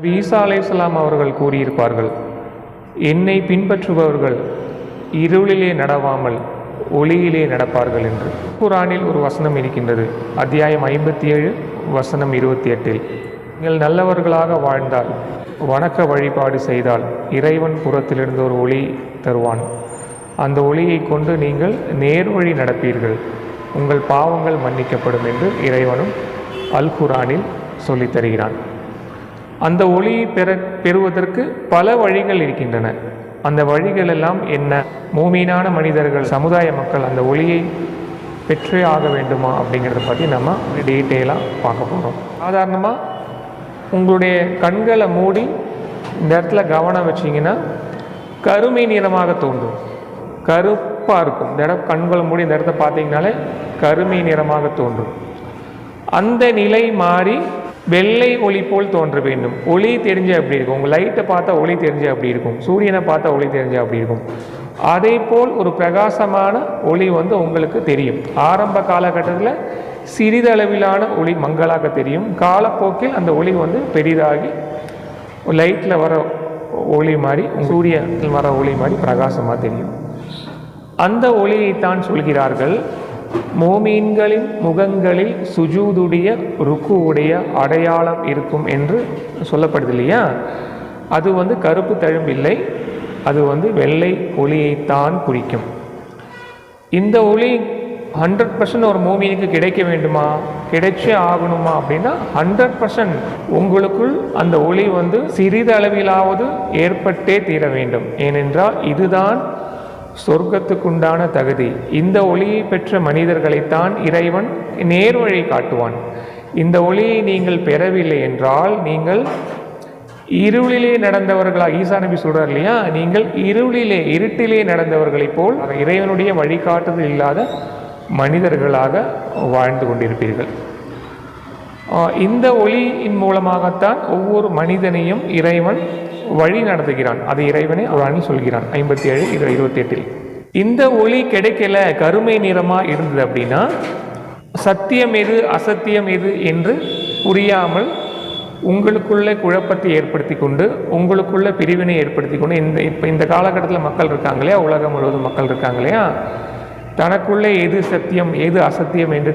ஈசா அலைஹிஸ்ஸலாம் அவர்கள் கூறியிருப்பார்கள், என்னை பின்பற்றுபவர்கள் இருளிலே நடவாமல் ஒளியிலே நடப்பார்கள் என்று. குர்ஆனில் ஒரு வசனம் இருக்கின்றது, அத்தியாயம் 57 வசனம் 28. நீங்கள் நல்லவர்களாக வாழ்ந்தால், வணக்க வழிபாடு செய்தால் இறைவன் புறத்திலிருந்து ஒரு ஒளி தருவான். அந்த ஒளியை கொண்டு நீங்கள் நேர்வழி நடப்பீர்கள், உங்கள் பாவங்கள் மன்னிக்கப்படும் என்று இறைவனும் அல் குர்ஆனில் சொல்லித் தருகிறான். அந்த ஒளியை பெறுவதற்கு பல வழிகள் இருக்கின்றன. அந்த வழிகள் எல்லாம் என்ன? மூமீனான மனிதர்கள், சமுதாய மக்கள் அந்த ஒளியை பெற்றே ஆக வேண்டுமா அப்படிங்கிறத பற்றி நம்ம டீட்டெயிலாக பார்க்க போகிறோம். சாதாரணமாக உங்களுடைய கண்களை மூடி இந்த இடத்துல கவனம் வச்சிங்கன்னா கருமை நிறமாக தோன்றும், கருப்பாக இருக்கும். இந்த இடம் கண்களை மூடி இந்த இடத்த பார்த்தீங்கனாலே கருமை நிறமாக தோன்றும். அந்த நிலை மாறி வெள்ளை ஒளி போல் தோன்ற வேண்டும். ஒளி தெரிஞ்ச அப்படி இருக்கும். உங்கள் லைட்டை பார்த்தா ஒளி தெரிஞ்ச அப்படி இருக்கும், சூரியனை பார்த்தா ஒளி தெரிஞ்ச அப்படி இருக்கும். அதே போல் ஒரு பிரகாசமான ஒளி உங்களுக்கு தெரியும். ஆரம்ப காலகட்டத்தில் சிறிதளவிலான ஒளி மங்களாக தெரியும். காலப்போக்கில் அந்த ஒளி பெரிதாகி லைட்டில் வர ஒளி மாதிரி, சூரியனில் வர ஒளி மாதிரி பிரகாசமாக தெரியும். அந்த ஒளியைத்தான் சொல்கிறார்கள், மோமீன்களின் முகங்களில் சுஜூதுடைய ருக்குவுடைய அடையாளம் இருக்கும் என்று சொல்லப்படுது இல்லையா? அது கருப்பு தழும்பில்லை, அது வெள்ளை ஒளியைத்தான் குறிக்கும். இந்த ஒளி 100% ஒரு மோமீனுக்கு கிடைக்க வேண்டுமா, கிடைச்சே ஆகணுமா அப்படின்னா 100% உங்களுக்குள் அந்த ஒளி சிறிதளவிலாவது ஏற்பட்டே தீர வேண்டும். ஏனென்றால் இதுதான் சொர்க்கத்துக்குண்டான தகுதி. இந்த ஒளியை பெற்ற மனிதர்களைத்தான் இறைவன் நேர்வழி காட்டுவான். இந்த ஒளியை நீங்கள் பெறவில்லை என்றால் நீங்கள் இருளிலே நடந்தவர்களாக, ஈசா நபி சொல்றார் இல்லையா, நீங்கள் இருட்டிலே நடந்தவர்களைப் போல் இறைவனுடைய வழிகாட்டுதல் இல்லாத மனிதர்களாக வாழ்ந்து கொண்டிருப்பீர்கள். இந்த ஒளியின் மூலமாகத்தான் ஒவ்வொரு மனிதனையும் இறைவன் வழி நடத்துகிறான். அது இறைவனே குர்ஆனில் சொல்கிறான் 57:28. இந்த ஒளி கிடைக்கல, கருமை நிறமாக இருந்தது அப்படின்னா சத்தியம் எது அசத்தியம் எது என்று புரியாமல் உங்களுக்குள்ள குழப்பத்தை ஏற்படுத்தி கொண்டு, உங்களுக்குள்ள பிரிவினை ஏற்படுத்தி கொண்டு, இப்போ இந்த காலகட்டத்தில் மக்கள் இருக்காங்க இல்லையா, உலகம் முழுவதும் மக்கள் இருக்காங்க இல்லையா, தனக்குள்ளே எது சத்தியம் எது அசத்தியம் என்று